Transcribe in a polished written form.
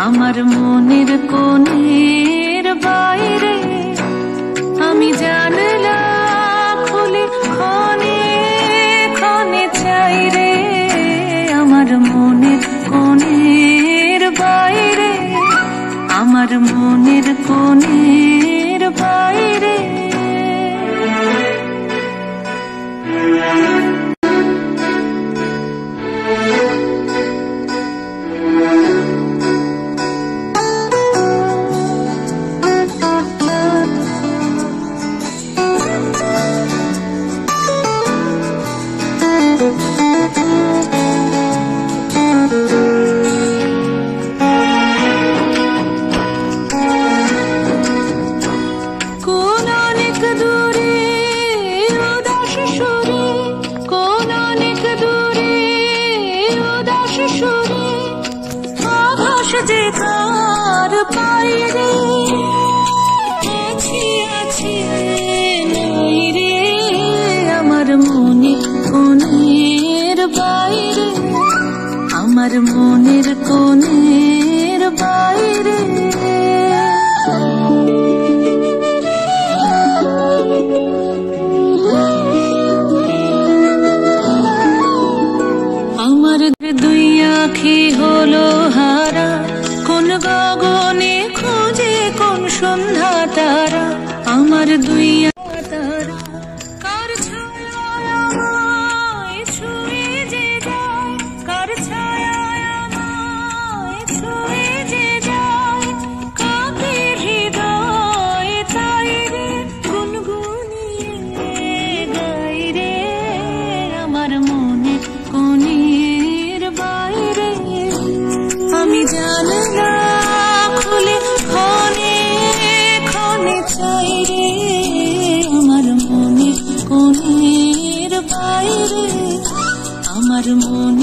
আমার মনের কোণের বাইরে আমি জানলা খুলে ক্ষণে ক্ষণে চাই রে। আমার মনের কোণের বাইরে, আমার মনের কোণের বাইরে। যে তার পাইরে আছি আছি নাই রে। আমার মনে কোণের বাইরে, আমার মনের কোণের বাইরে। আমার দুই আঁখি হলো হারা, কোন গগনে খুঁজে কোন সন্ধ্যা তারা। আমার দুই তারা কার ছায়ায় আমায় ছুঁয়ে যে যায়, কার ছায়ায় আমায় ছুঁয়ে যে যায়। কাকে হৃদয় তাই রে গুনগুনিয়ে গাই রে। আমার মনে কোণের বাইরে আমি জানলা খুলে ক্ষণে ক্ষণে চাই রে। আমার মনে কোণের বাইরে, আমার মনে